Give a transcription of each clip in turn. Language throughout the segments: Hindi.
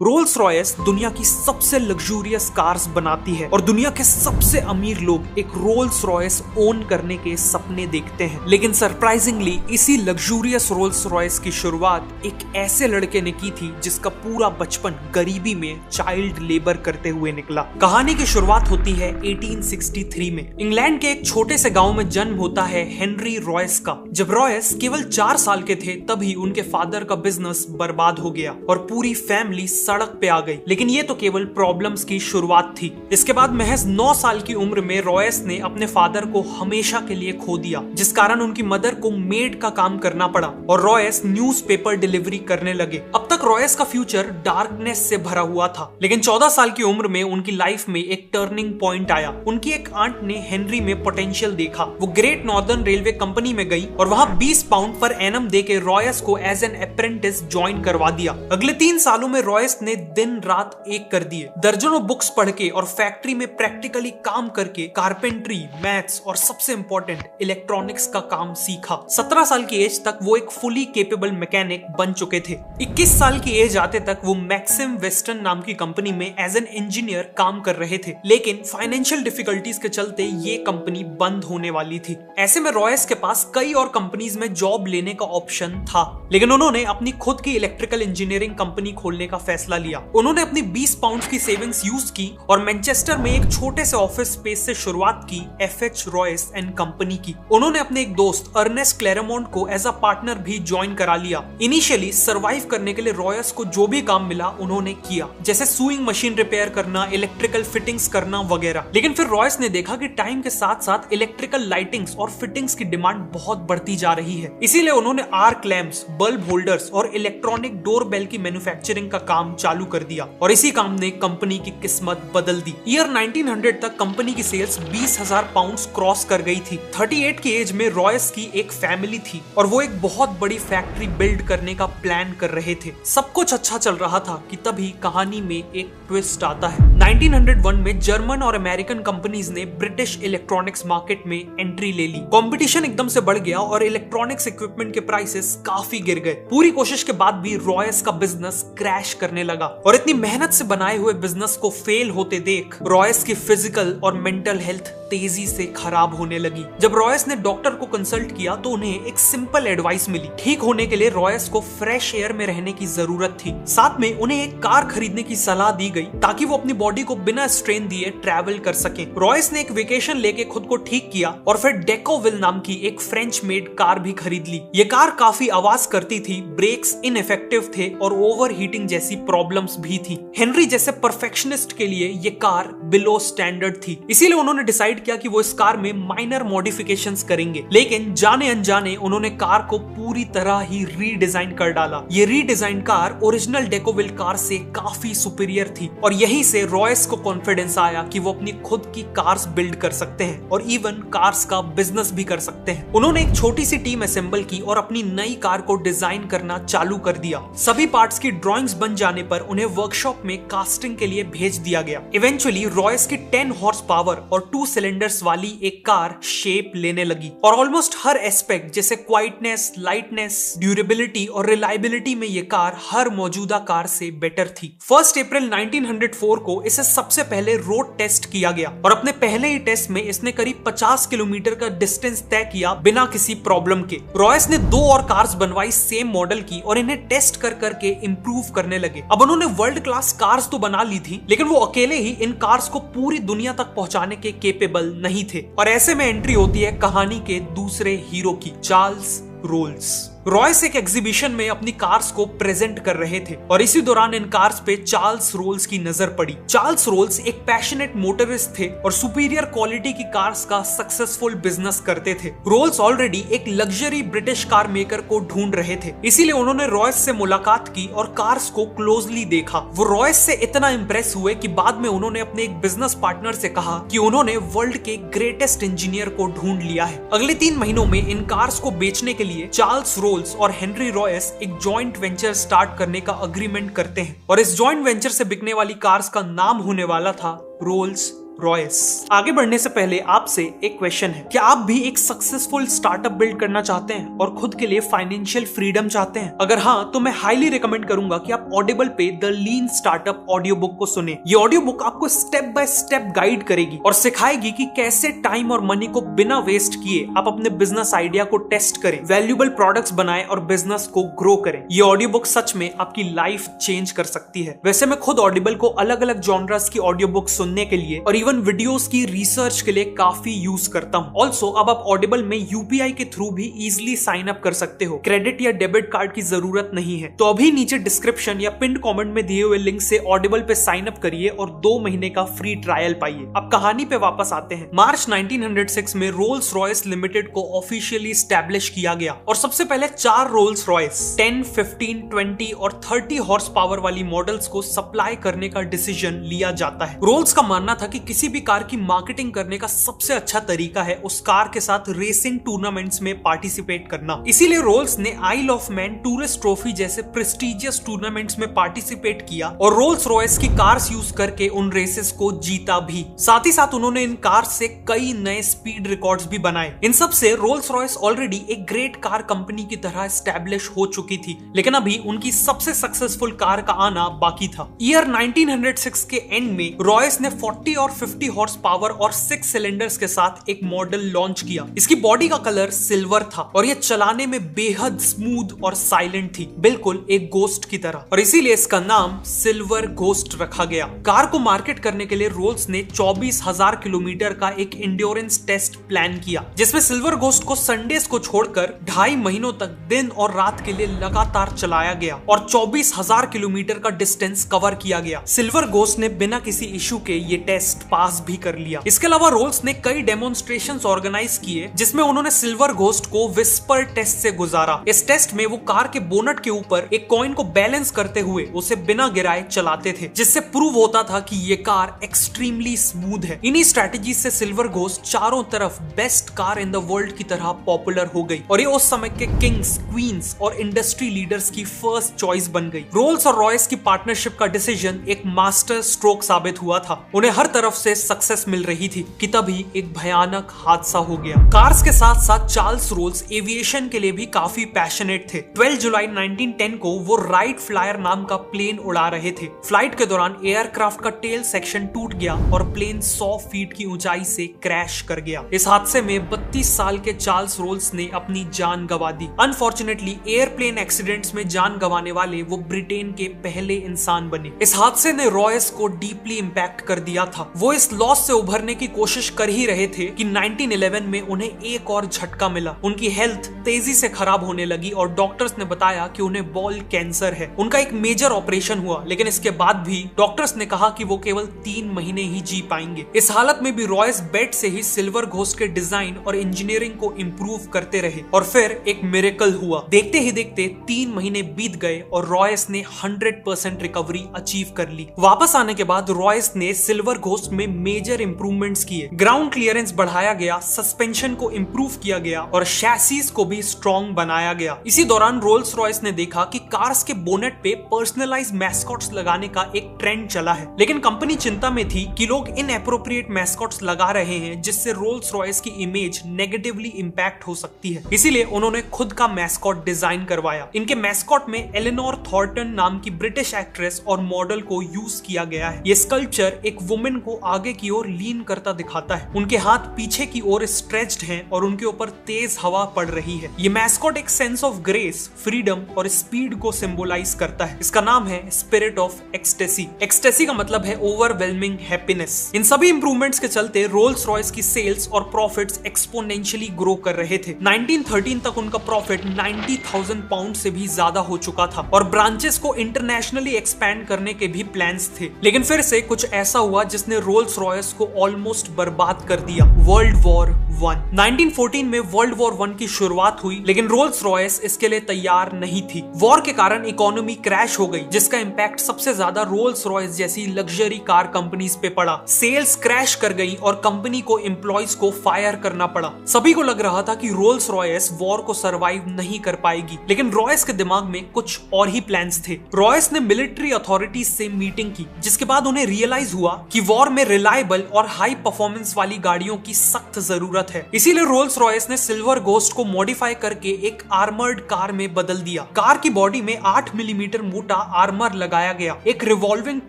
रोल्स रॉयस दुनिया की सबसे लग्जूरियस कार्स बनाती है और दुनिया के सबसे अमीर लोग एक रोल्स रॉयस ओन करने के सपने देखते हैं। लेकिन सरप्राइजिंगली इसी लग्जूरियस रोल्स रॉयस की शुरुआत एक ऐसे लड़के ने की थी जिसका पूरा बचपन गरीबी में चाइल्ड लेबर करते हुए निकला। कहानी की शुरुआत होती है 1863 में। इंग्लैंड के एक छोटे से गांव में जन्म होता है हेनरी रॉयस का। जब रॉयस केवल 4 साल के थे तभी उनके फादर का बिजनेस बर्बाद हो गया और पूरी फैमिली सड़क पे आ गई। लेकिन ये तो केवल प्रॉब्लम्स की शुरुआत थी। इसके बाद महज 9 साल की उम्र में रॉयस ने अपने फादर को हमेशा के लिए खो दिया, जिस कारण उनकी मदर को मेड का काम करना पड़ा और रॉयस न्यूज़पेपर डिलीवरी करने लगे। अब तक रॉयस का फ्यूचर डार्कनेस से भरा हुआ था, लेकिन 14 साल की उम्र में उनकी लाइफ में एक टर्निंग पॉइंट आया। उनकी एक आंट ने हेनरी में पोटेंशियल देखा। वो ग्रेट नॉर्दर्न रेलवे कंपनी में गई और वहां 20 पाउंड पर एनम देके रॉयस को एज एन अप्रेंटिस ज्वाइन करवा दिया। अगले 3 सालों में रॉयस ने दिन रात एक कर दिए। दर्जनों बुक्स पढ़ के और फैक्ट्री में प्रैक्टिकली काम करके कारपेंट्री, मैथ्स और सबसे इंपॉर्टेंट इलेक्ट्रॉनिक्स का काम सीखा। 17 साल की एज तक वो एक फुली केपेबल मैकेनिक बन चुके थे। 21 साल की एज आते तक वो मैक्सिम वेस्टर्न नाम की कंपनी में एज एन इंजीनियर काम कर रहे थे, लेकिन फाइनेंशियल डिफिकल्टीज के चलते ये कंपनी बंद होने वाली थी। ऐसे में रॉयस के पास कई और कंपनीज में जॉब लेने का ऑप्शन था, लेकिन उन्होंने अपनी खुद की इलेक्ट्रिकल इंजीनियरिंग कंपनी खोलने का फैसला लिया। उन्होंने अपनी 20 पाउंड की सेविंग्स यूज की और मैनचेस्टर में एक छोटे से ऑफिस स्पेस से शुरुआत की एफएच रॉयस एंड कंपनी की। उन्होंने अपने एक दोस्त अर्नेस्ट क्लेरेमोंट को एज अ पार्टनर भी ज्वाइन करा लिया। इनिशियली सर्वाइव करने के लिए रॉयस को जो भी काम मिला उन्होंने किया, जैसे सुइंग मशीन रिपेयर करना, इलेक्ट्रिकल फिटिंग्स करना वगैरह। लेकिन फिर रॉयस ने देखा कि टाइम के साथ साथ इलेक्ट्रिकल लाइटिंग्स और फिटिंग्स की डिमांड बहुत बढ़ती जा रही है। इसीलिए उन्होंने आर्क लैंप्स, बल्ब होल्डर्स और इलेक्ट्रॉनिक डोर बेल की मैन्युफैक्चरिंग का काम चालू कर दिया और इसी काम ने कंपनी की किस्मत बदल दी। ईयर 1900 तक कंपनी की सेल्स 20,000 पाउंड्स क्रॉस कर गई थी। 38 की एज में रॉयस की एक फैमिली थी और वो एक बहुत बड़ी फैक्ट्री बिल्ड करने का प्लान कर रहे थे। सब कुछ अच्छा चल रहा था कि तभी कहानी में एक ट्विस्ट आता है। 1901 में जर्मन और अमेरिकन कंपनीज ने ब्रिटिश इलेक्ट्रॉनिक्स मार्केट में एंट्री ले ली। कंपटीशन एकदम से बढ़ गया और इलेक्ट्रॉनिक्स इक्विपमेंट के प्राइसेस काफी गिर गए। पूरी कोशिश के बाद भी रॉयस का बिजनेस क्रैश करने लगा और इतनी मेहनत से बनाए हुए बिजनेस को फेल होते देख रॉयस की फिजिकल और मेंटल हेल्थ तेजी से खराब होने लगी। जब रॉयस ने डॉक्टर को कंसल्ट किया तो उन्हें एक सिंपल एडवाइस मिली। ठीक होने के लिए रॉयस को फ्रेश एयर में रहने की जरूरत थी। साथ में उन्हें एक कार खरीदने की सलाह दी गई ताकि वो अपनी बॉडी को बिना स्ट्रेन दिए ट्रैवल कर सके। रॉयस ने एक वेकेशन लेके खुद को ठीक किया और फिर डेकोविल नाम की एक फ्रेंच मेड कार भी खरीद ली। ये कार काफी आवाज करती थी, ब्रेक्स इनइफेक्टिव थे और ओवर हीटिंग जैसी प्रॉब्लम्स भी थी। हेनरी जैसे परफेक्शनिस्ट के लिए ये कार बिलो स्टैंडर्ड थी, इसीलिए उन्होंने डिसाइड किया कि वो इस कार में माइनर मॉडिफिकेशंस करेंगे। लेकिन जाने अनजाने उन्होंने कार को पूरी तरह ही रीडिजाइन कर डाला। ये रीडिजाइन कार ओरिजिनल डेकोविल कार से काफी सुपीरियर थी और यहीं से रॉयस को कॉन्फिडेंस आया कि वो अपनी खुद की कार्स बिल्ड कर सकते हैं और इवन कार्स का बिजनेस भी कर सकते हैं। उन्होंने एक छोटी सी टीम असेंबल की और अपनी नई कार को डिजाइन करना चालू कर दिया। सभी पार्ट्स की ड्राइंग्स बन जाने पर उन्हें वर्कशॉप में कास्टिंग के लिए भेज दिया गया। इवेंचुअली रॉयस की 10 हॉर्स पावर और 2 सिलेंडर्स वाली एक कार शेप लेने लगी और ऑलमोस्ट हर एस्पेक्ट जैसे क्वाइटनेस, लाइटनेस, ड्यूरेबिलिटी और रिलायबिलिटी में ये कार हर मौजूदा कार से बेटर थी। 1 अप्रैल 1904 को इसे सबसे पहले रोड टेस्ट किया गया और अपने पहले ही टेस्ट में इसने करीब 50 किलोमीटर का डिस्टेंस तय किया बिना किसी प्रॉब्लम के। रॉयस ने 2 और कार्स बनवाई सेम मॉडल की और इन्हें टेस्ट कर करके इंप्रूव करने लगे। अब उन्होंने वर्ल्ड क्लास कार्स तो बना ली थी, लेकिन वो अकेले ही इन कार्स को पूरी दुनिया तक पहुंचाने के केपेबल नहीं थे और ऐसे में एंट्री होती है कहानी के दूसरे हीरो की, चार्ल्स रोल्स। रॉयस एक एग्जीबिशन में अपनी कार्स को प्रेजेंट कर रहे थे और इसी दौरान इन कार्स पे चार्ल्स रोल्स की नजर पड़ी। चार्ल्स रोल्स एक पैशनेट मोटरिस्ट थे और सुपीरियर क्वालिटी की कार्स का सक्सेसफुल बिजनेस करते थे। रोल्स ऑलरेडी एक लग्जरी ब्रिटिश कार मेकर को ढूंढ रहे थे, इसीलिए उन्होंने रॉयस से मुलाकात की और कार्स को क्लोजली देखा। वो रॉयस से इतना इंप्रेस हुए कि बाद में उन्होंने अपने एक बिजनेस पार्टनर से कहा कि उन्होंने वर्ल्ड के ग्रेटेस्ट इंजीनियर को ढूंढ लिया है। अगले 3 महीनों में इन कार्स को बेचने के लिए चार्ल्स रोल्स और हेनरी रॉयस एक जॉइंट वेंचर स्टार्ट करने का अग्रीमेंट करते हैं और इस जॉइंट वेंचर से बिकने वाली कार्स का नाम होने वाला था रोल्स रॉयस। आगे बढ़ने से पहले आपसे एक क्वेश्चन है, क्या आप भी एक सक्सेसफुल स्टार्टअप बिल्ड करना चाहते हैं और खुद के लिए फाइनेंशियल फ्रीडम चाहते हैं? अगर हाँ, तो मैं हाईली रिकमेंड करूंगा कि आप ऑडिबल पे the lean startup audio book को सुने। ये ऑडियो बुक आपको स्टेप बाय स्टेप गाइड करेगी और सिखाएगी कि कैसे टाइम और मनी को बिना वेस्ट किए आप अपने बिजनेस आइडिया को टेस्ट करें, वैल्यूएबल प्रोडक्ट्स बनाएं और बिजनेस को ग्रो करें। ये ऑडियो बुक सच में आपकी लाइफ चेंज कर सकती है। वैसे मैं खुद ऑडिबल को अलग अलग जॉनर्स की ऑडियो बुक सुनने के लिए और इवन वीडियोस की रिसर्च के लिए काफी यूज करता हूँ। ऑल्सो अब आप ऑडिबल में यूपीआई के थ्रू भी इजिली साइन अप कर सकते हो। क्रेडिट या डेबिट कार्ड की जरूरत नहीं है। तो अभी नीचे डिस्क्रिप्शन या पिन कमेंट में दिए हुए लिंक से ऑडिबल पे साइन अप करिए और 2 महीने का फ्री ट्रायल पाइए। अब कहानी पे वापस आते हैं। मार्च 1906 में रोल्स रॉयस लिमिटेड को ऑफिशियली एस्टैब्लिश किया गया और सबसे पहले 4 रोल्स रॉयस 10, 15, 20 और 30 हॉर्स पावर वाली मॉडल्स को सप्लाई करने का डिसीजन लिया जाता है। रोल्स का मानना था कि किसी भी कार की मार्केटिंग करने का सबसे अच्छा तरीका है उस कार के साथ रेसिंग टूर्नामेंट्स में पार्टिसिपेट करना। इसीलिए रोल्स ने आइल ऑफ मैन टूरिस्ट ट्रॉफी जैसे प्रेस्टिजियस टूर्नामेंट्स में पार्टिसिपेट किया और रोल्स रॉयस की कार्स यूज करके उन रेसेस को जीता भी। साथ ही साथ उन्होंने इन कार्स से कई नए स्पीड रिकॉर्ड्स भी बनाए। इन सब से रोल्स रॉयस ऑलरेडी एक ग्रेट कार कंपनी की तरह एस्टैब्लिश हो चुकी थी, लेकिन अभी उनकी सबसे सक्सेसफुल कार का आना बाकी था। ईयर 1906 के एंड में रॉयस ने 40 और 50 हॉर्स पावर और 6 सिलेंडर्स के साथ एक मॉडल लॉन्च किया। इसकी बॉडी का कलर सिल्वर था और यह चलाने में बेहद स्मूथ और साइलेंट थी, बिल्कुल एक गोस्ट की तरह, और इसीलिए इसका नाम सिल्वर घोस्ट रखा गया। कार को मार्केट करने के लिए रोल्स ने 24,000 किलोमीटर का एक इंड्योरेंस टेस्ट प्लान किया, जिसमें सिल्वर घोस्ट को संडेज को छोड़कर 2.5 महीनों तक दिन और रात के लिए लगातार चलाया गया और 24,000 किलोमीटर का डिस्टेंस कवर किया गया। सिल्वर घोस्ट ने बिना किसी इशू के ये टेस्ट पास भी कर लिया। इसके अलावा रोल्स ने कई डेमोन्स्ट्रेशंस ऑर्गेनाइज किए जिसमें उन्होंने सिल्वर घोस्ट को विस्पर टेस्ट से गुजारा। इस टेस्ट में वो कार के बोनट के ऊपर एक कॉइन को बैलेंस करते हुए उसे बिना गिराए चलाते थे, जिससे प्रूव होता था कि ये कार एक्सट्रीमली स्मूथ है। इन्हीं स्ट्रेटेजी से सिल्वर घोस्ट चारों तरफ best car in the world की तरह पॉपुलर हो गई और ये उस समय के किंग्स, क्वींस और इंडस्ट्री लीडर्स की फर्स्ट चॉइस बन गई। रोल्स और रॉयस की पार्टनरशिप का डिसीजन एक मास्टर स्ट्रोक साबित हुआ था। उन्हें हर तरफ से सक्सेस मिल रही थी कि तभी एक भयानक हादसा हो गया। कार्स के साथ साथ चार्ल्स रोल्स एविएशन के लिए भी काफी पैशनेट थे। 12 जुलाई 1910 को वो राइट फ्लायर नाम का प्लेन उड़ा रहे थे। फ्लाइट के दौरान एयरक्राफ्ट का टेल सेक्शन टूट गया और प्लेन 100 फीट की ऊंचाई से क्रैश कर गया। इस हादसे में 32 साल के चार्ल्स रोल्स ने अपनी जान गंवा दी। अनफॉर्चुनेटली एयरप्लेन एक्सीडेंट्स में जान गंवाने वाले वो ब्रिटेन के पहले इंसान बने। इस हादसे ने रॉयस को डीपली इंपैक्ट कर दिया था। वो इस लॉस से उभरने की कोशिश कर ही रहे थे कि 1911 में उन्हें एक और झटका मिला। उनकी हेल्थ तेजी से खराब होने लगी और डॉक्टर्स ने बताया कि उन्हें बॉल कैंसर है। उनका एक मेजर ऑपरेशन हुआ, लेकिन इसके बाद भी डॉक्टर्स ने कहा कि वो केवल 3 महीने ही जी पाएंगे। इस हालत में भी रॉयस बेड से ही सिल्वर घोस्ट के डिजाइन और इंजीनियरिंग को इंप्रूव करते रहे और फिर एक मिरेकल हुआ। देखते ही देखते 3 महीने बीत गए और रॉयस ने 100% रिकवरी अचीव कर ली। वापस आने के बाद रॉयस ने सिल्वर घोस्ट में मेजर इंप्रूवमेंट्स किए। ग्राउंड क्लियरेंस बढ़ाया गया, सस्पेंशन को इंप्रूव किया गया और शैसीज को भी स्ट्रॉन्ग बनाया गया। इसी दौरान रोल्स रॉयस ने देखा कि कार्स के बोनेट पे पर्सनलाइज मैस्कॉट्स लगाने का एक ट्रेंड चला है, लेकिन कंपनी चिंता में थी कि लोग इनएप्रोप्रिएट मैस्कॉट्स लगा रहे हैं जिससे रोल्स रॉयस की इमेज नेगेटिवली इंपैक्ट हो सकती है। इसीलिए उन्होंने खुद का मैस्कॉट डिजाइन करवाया। इनके मैस्कॉट में एलेनोर थॉर्टन नाम की ब्रिटिश एक्ट्रेस और मॉडल को यूज किया गया है। ये स्कल्पचर एक वुमेन को आगे की ओर लीन करता दिखाता है। उनके हाथ पीछे की ओर स्ट्रेच्ड हैं और उनके ऊपर तेज हवा पड़ रही है। ये मैस्कॉट एक सेंस ऑफ ग्रेस, फ्रीडम और स्पीड को सिंबलाइज करता है। इसका नाम है स्पिरिट ऑफ एक्सटेसी। एक्सटेसी का मतलब है ओवरवेलमिंग हैप्पीनेस। इन सभी इंप्रूवमेंट्स के चलते रोल्स रॉयस की सेल्स और प्रॉफिट्स एक्सपोनेंशियली ग्रो कर रहे थे। 1913 तक उनका प्रॉफिट 90,000 पाउंड से भी ज्यादा हो चुका था और ब्रांचेस को इंटरनेशनली एक्सपैंड करने के भी प्लान्स थे। लेकिन फिर से कुछ ऐसा हुआ जिसने रोल्स रॉयस को ऑलमोस्ट बर्बाद कर दिया। World war 1। 1914 में वर्ल्ड वॉर 1 की शुरुआत हुई, लेकिन रोल्स रॉयस इसके लिए तैयार नहीं थी। वॉर के कारण इकोनॉमी क्रैश हो गई, जिसका इंपैक्ट सबसे ज्यादा रोल्स रॉयस जैसी लग्जरी कार कंपनीज पे पड़ा। सेल्स क्रैश कर गई और कंपनी को एम्प्लॉयज को फायर करना पड़ा। सभी को लग रहा था कि रोल्स रॉयस वॉर को सरवाइव नहीं कर पाएगी, लेकिन रॉयस के दिमाग में कुछ और ही प्लान्स थे। रॉयस ने मिलिट्री अथॉरिटीज से मीटिंग की, जिसके बाद उन्हें रियलाइज हुआ कि वॉर में रिलायबल और हाई परफॉर्मेंस वाली गाड़ियों की सख्त जरूरत है। इसीलिए रोल्स रॉयस ने सिल्वर घोस्ट को मॉडिफाई करके एक आर्मर्ड कार में बदल दिया। कार की बॉडी में 8 मिलीमीटर मोटा आर्मर लगाया गया, एक रिवॉल्विंग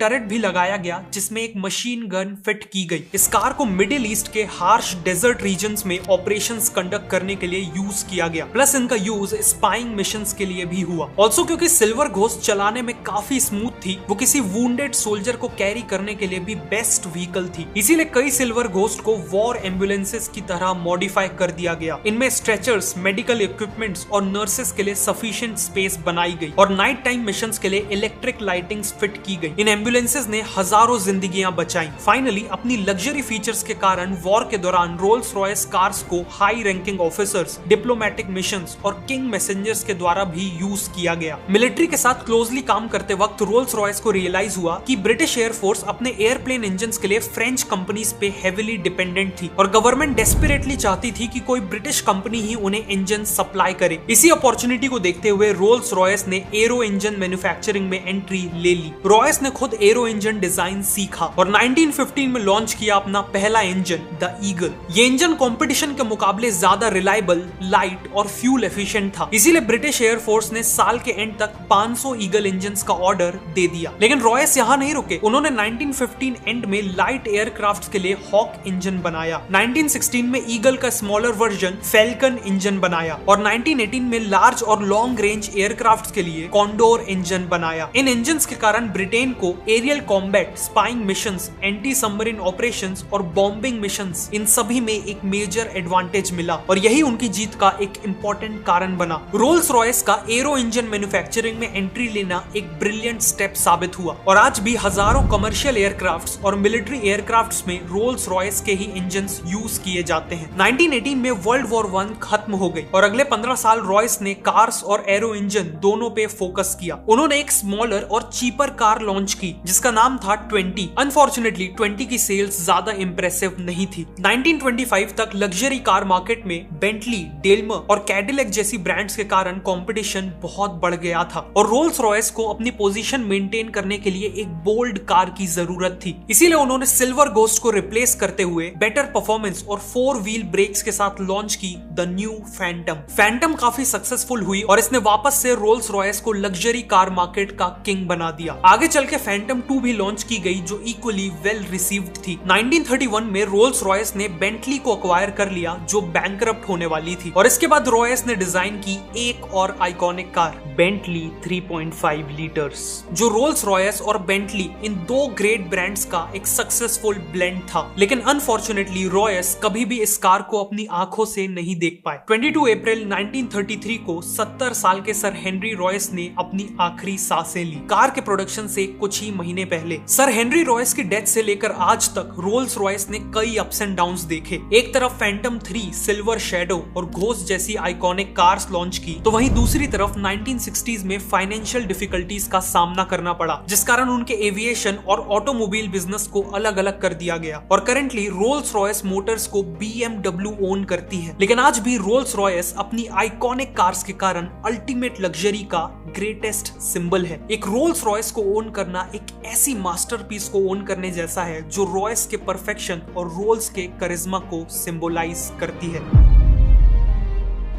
टरेट भी लगाया गया जिसमें एक मशीन गन फिट की गई। इस कार को मिडिल ईस्ट के हार्श डेजर्ट रीजन्स में ऑपरेशंस कंडक्ट करने के लिए यूज किया गया, प्लस इनका यूज स्पाइंग मिशंस के लिए भी हुआ। ऑल्सो क्योंकि सिल्वर घोस्ट चलाने में काफी स्मूथ थी, वो किसी वुंडेड सोल्जर को कैरी करने के लिए भी बेस्ट व्हीकल थी। इसीलिए कई सिल्वर घोस्ट को वॉर एम्बुलेंसेस की तरह मॉडिफाई कर दिया गया। इनमें स्ट्रेचर्स, मेडिकल इक्विपमेंट्स और नर्सेस के लिए सफिशिएंट स्पेस बनाई गई और नाइट टाइम मिशंस के लिए इलेक्ट्रिक लाइटिंग्स फिट की गई। इन एम्बुलेंसेस ने हजारों जिंदगियां बचाई। फाइनली अपनी लग्जरी फीचर्स के कारण वॉर के दौरान रोल्स रॉयस कार्स को high ranking officers, diplomatic missions और किंग मैसेंजर्स के द्वारा भी यूज किया गया। मिलिट्री के साथ क्लोजली काम करते वक्त रोल्स रॉयस को रियलाइज हुआ कि ब्रिटिश एयरफोर्स अपने एयरप्लेन इंजन्स के लिए फ्रेंच कंपनीज पे हेविली डिपेंडेंट थी और गवर्नमेंट डेस्परेटली चाहती थी कि कोई ब्रिटिश कंपनी ही उन्हें इंजन सप्लाई करे। इसी अपॉर्चुनिटी को देखते हुए रोल्स रॉयस ने एरो इंजन मैन्युफैक्चरिंग में एंट्री ले ली। रॉयस ने खुद एरो इंजन डिजाइन सीखा और 1915 में लॉन्च किया अपना पहला इंजन, द ईगल। ये इंजन कंपटीशन के मुकाबले ज्यादा रिलायबल, लाइट और फ्यूल एफिशिएंट था। इसीलिए ब्रिटिश एयरफोर्स ने साल के एंड तक 500 ईगल इंजन्स का ऑर्डर दे दिया। लेकिन रॉयस यहाँ नहीं रुके। उन्होंने 1915 एंड में लाइट एयरक्राफ्ट के लिए हॉक इंजन बनाया। 1916 में ईगल का स्मॉलर वर्जन फैल्कन इंजन बनाया और 1918 में लार्ज और लॉन्ग रेंज एयरक्राफ्ट के लिए कॉन्डोर इंजन बनाया। इन इंजन्स के कारण ब्रिटेन को aerial combat, spying missions, anti submarine operations और बॉम्बिंग मिशंस, इन सभी में एक मेजर एडवांटेज मिला और यही उनकी जीत का एक इंपॉर्टेंट कारण बना। रोल्स रॉयस का एरो इंजन मैन्युफैक्चरिंग में एंट्री लेना एक ब्रिलियंट स्टेप साबित हुआ और आज भी हजारों कमर्शियल एयरक्राफ्ट्स और मिलिट्री एयरक्राफ्ट्स में रोल्स रॉयस के ही इंजन्स यूज किए जाते हैं। 1918 में वर्ल्ड वॉर 1 खत्म हो गई और अगले 15 साल रॉयस ने कार्स और एरो इंजन दोनों पे फोकस किया। उन्होंने एक स्मॉलर और चीपर कार लॉन्च की जिसका नाम था 20। अनफॉर्चुनेटली 20 की सेल्स ज्यादा इंप्रेसिव नहीं थी। 1925 तक लग्जरी कार मार्केट में बेंटली, डेल्मर और कैडिलैक जैसी ब्रांड्स के कारण कंपटीशन बहुत बढ़ गया था और रोल्स रॉयस को अपनी पोजीशन मेंटेन करने के लिए एक बोल्ड कार की जरूरत थी। इसीलिए उन्होंने सिल्वर घोस्ट को रिप्लेस करते हुए बेटर परफॉर्मेंस और 4 व्हील ब्रेक्स के साथ लॉन्च की द न्यू फैंटम। फैंटम काफी सक्सेसफुल हुई और इसने वापस से रोल्स रॉयस को लग्जरी कार मार्केट का किंग बना दिया। आगे चल के फैंटम 2 भी लॉन्च की गई जो इक्वली वेल रिसीव्ड थी। 1931 में रोल्स रॉयस ने बेंटली को अक्वायर कर लिया जो बैंकरप्ट होने वाली थी और इसके बाद रॉयस ने डिजाइन की एक और आइकॉनिक कार, बेंटली 3.5 लीटर्स, जो रोल्स रॉयस और बेंटली इन दो ग्रेट ब्रांड्स का एक सक्सेसफुल ब्लेंड था। लेकिन अनफॉर्चुनेटली रॉयस कभी भी इस कार को अपनी आंखों से नहीं देख पाए। 22 अप्रैल 1933 को 70 साल के सर हेनरी रॉयस ने अपनी आखिरी सांसें ली कार के प्रोडक्शन से कुछ ही महीने पहले। सर हेनरी रॉयस की डेथ से लेकर आज तक रोल्स रॉयस ने कई अप्स एंड डाउन्स देखे। एक तरफ फैंटम 3, सिल्वर शैडो और घोस्ट जैसी आइकॉनिक कार्स लॉन्च की, तो वहीं दूसरी तरफ 1960s में फाइनेंशियल डिफिकल्टीज का सामना करना पड़ा जिस कारण उनके एविएशन और ऑटोमोबाइल बिजनेस को अलग अलग कर दिया गया और करंटली रोल्स रॉयस मोटर्स को BMW ओन करती है। लेकिन आज भी रोल्स रॉयस अपनी आइकॉनिक कार्स के कारण अल्टीमेट लग्जरी का ग्रेटेस्ट सिंबल है। एक रोल्स रॉयस को ओन करना एक ऐसी मास्टरपीस को ओन करने जैसा है जो रॉयस के परफेक्शन और रोल्स के करिश्मा को सिंबलाइज करती है।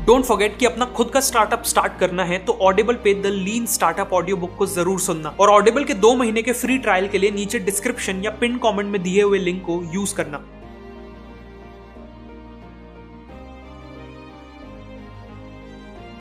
डोंट फॉरगेट कि अपना खुद का स्टार्टअप स्टार्ट करना है तो ऑडिबल पे the lean startup audio book को जरूर सुनना और ऑडिबल के 2 महीने के फ्री ट्रायल के लिए नीचे डिस्क्रिप्शन या पिन कमेंट में दिए हुए लिंक को यूज करना।